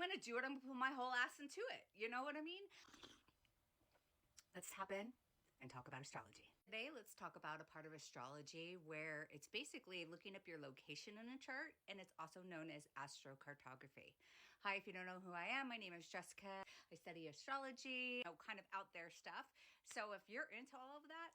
gonna do it. I'm gonna put my whole ass into it. You know what I mean? Let's hop in and talk about astrology. Today, let's talk about a part of astrology where it's basically looking up your location in a chart, and it's also known as astrocartography. Hi, if you don't know who I am, my name is Jessica. I study astrology, kind of out there stuff. So if you're into all of that,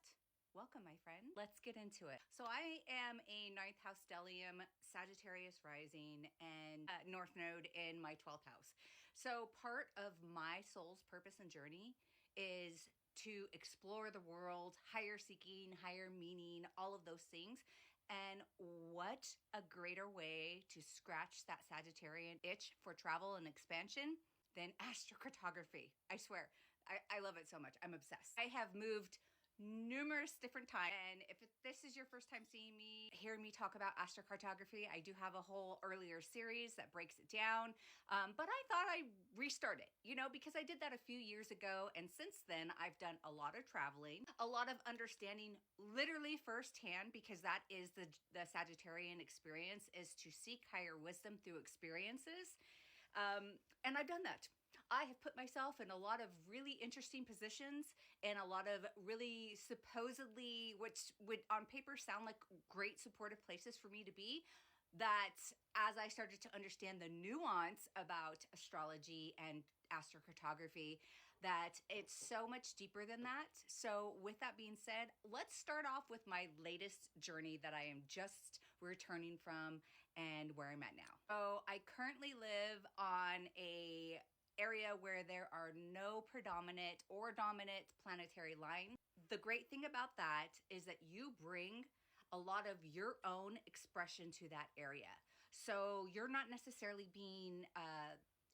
welcome, my friend. Let's get into it. So I am a 9th house stellium, Sagittarius rising, and North Node in my 12th house. So part of my soul's purpose and journey is to explore the world, higher seeking, higher meaning, all of those things. And what a greater way to scratch that Sagittarian itch for travel and expansion than astrocartography. I swear, I love it so much. I'm obsessed. I have moved numerous different times, and if this is your first time seeing me, hearing me talk about astrocartography, I do have a whole earlier series that breaks it down, but I thought I'd restart it, because I did that a few years ago, and since then I've done a lot of traveling, a lot of understanding literally firsthand, because that is the Sagittarian experience, is to seek higher wisdom through experiences, and I've done that. I have put myself in a lot of really interesting positions and a lot of really supposedly, which would on paper sound like great supportive places for me to be, that as I started to understand the nuance about astrology and astrocartography, that it's so much deeper than that. So with that being said, let's start off with my latest journey that I am just returning from and where I'm at now. So I currently live on a area where there are no predominant or dominant planetary lines. The great thing about that is that you bring a lot of your own expression to that area. So you're not necessarily being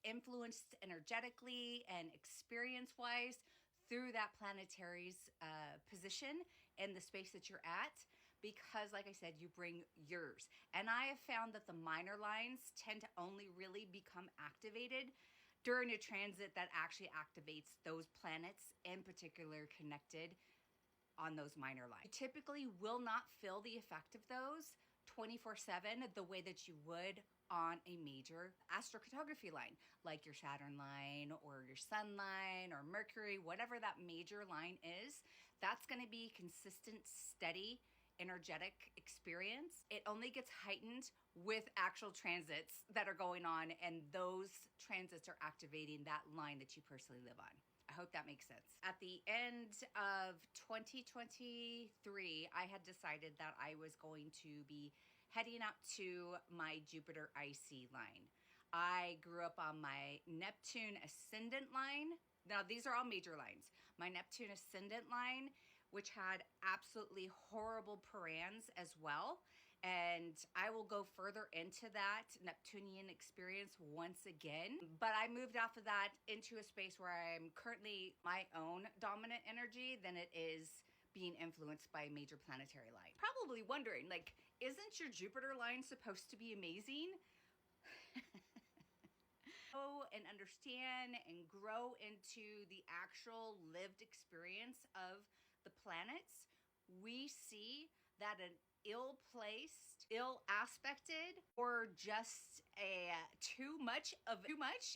influenced energetically and experience-wise through that planetary's position in the space that you're at, because like I said, you bring yours. And I have found that the minor lines tend to only really become activated during a transit that actually activates those planets in particular connected on those minor lines. You typically will not feel the effect of those 24/7 the way that you would on a major astrocartography line, like your Saturn line or your Sun line or Mercury, whatever that major line is. That's going to be consistent, steady, energetic experience. It only gets heightened with actual transits that are going on, and those transits are activating that line that you personally live on. I hope that makes sense. At the end of 2023, I had decided that I was going to be heading out to my Jupiter IC line. I grew up on my Neptune ascendant line. Now, these are all major lines. My Neptune ascendant line, which had absolutely horrible parans as well. And I will go further into that Neptunian experience once again. But I moved off of that into a space where I'm currently my own dominant energy than it is being influenced by a major planetary line. Probably wondering, isn't your Jupiter line supposed to be amazing? And understand and grow into the actual lived experience of the planets, we see that an ill-placed, ill-aspected, or just a too much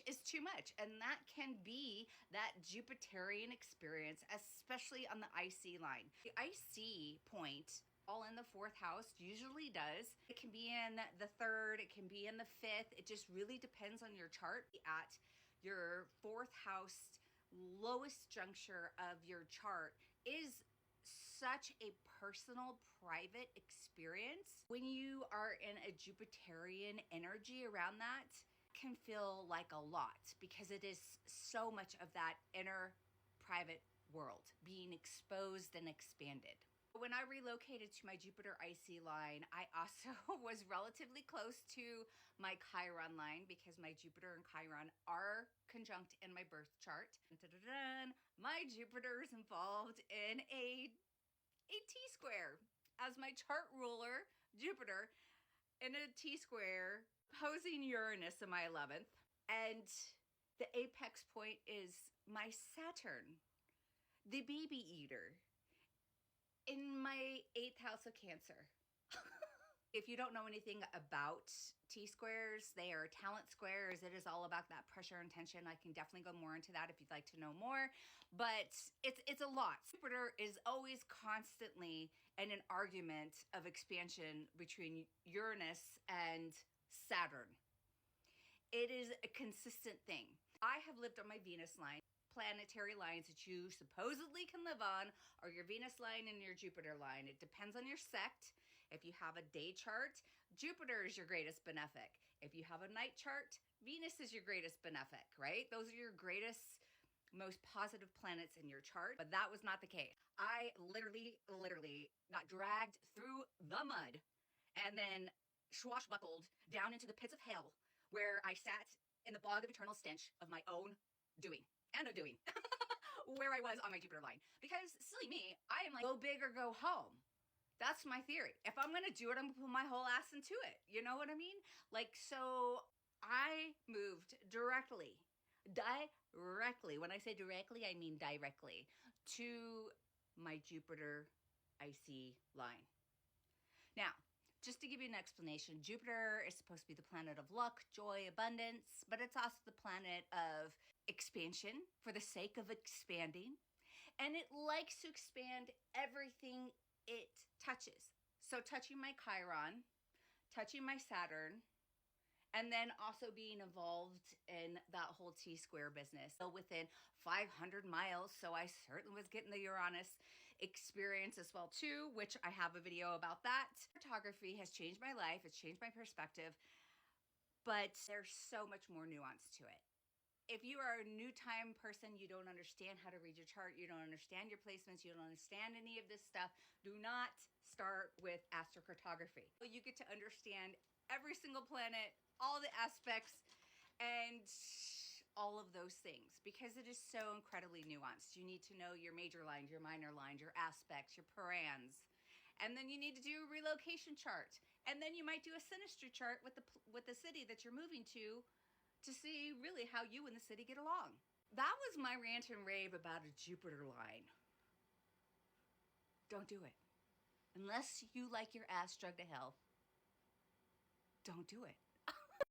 is too much. And that can be that Jupiterian experience, especially on the IC line. The IC point, all in the 4th house, usually does. It can be in the 3rd, it can be in the 5th. It just really depends on your chart. At your 4th house, lowest juncture of your chart is such a personal, private experience. When you are in a Jupiterian energy around that, it can feel like a lot, because it is so much of that inner private world being exposed and expanded. When I relocated to my Jupiter IC line, I also was relatively close to my Chiron line, because my Jupiter and Chiron are conjunct in my birth chart. Dun-dun-dun-dun. My Jupiter is involved in a T-square as my chart ruler, Jupiter, in a T-square opposing Uranus in my 11th. And the apex point is my Saturn, the baby eater, in my 8th house of Cancer. If you don't know anything about T-squares, they are talent squares. It is all about that pressure and tension. I can definitely go more into that if you'd like to know more, but it's a lot. Jupiter is always constantly in an argument of expansion between Uranus and Saturn. It is a consistent thing. I have lived on my Venus line. Planetary lines that you supposedly can live on are your Venus line and your Jupiter line. It depends on your sect. If you have a day chart, Jupiter is your greatest benefic. If you have a night chart, Venus is your greatest benefic, right? Those are your greatest, most positive planets in your chart, but that was not the case. I literally got dragged through the mud and then swashbuckled down into the pits of hell where I sat in the bog of eternal stench of my own doing and undoing where I was on my Jupiter line. Because silly me, I am like, go big or go home. That's my theory. If I'm going to do it, I'm going to put my whole ass into it. You know what I mean? Like, so I moved directly. When I say directly, I mean directly to my Jupiter IC line. Now, just to give you an explanation, Jupiter is supposed to be the planet of luck, joy, abundance, but it's also the planet of expansion for the sake of expanding. And it likes to expand everything it touches. So touching my Chiron, touching my Saturn, and then also being involved in that whole T-square business. So within 500 miles, so I certainly was getting the Uranus experience as well too, which I have a video about that. Photography has changed my life. It's changed my perspective, but there's so much more nuance to it. If you are a new time person, you don't understand how to read your chart, you don't understand your placements, you don't understand any of this stuff, do not start with astrocartography. You get to understand every single planet, all the aspects, and all of those things, because it is so incredibly nuanced. You need to know your major lines, your minor lines, your aspects, your parans, and then you need to do a relocation chart, and then you might do a synastry chart with the city that you're moving to see really how you and the city get along. That was my rant and rave about a Jupiter line. Don't do it. Unless you like your ass drugged to hell, don't do it.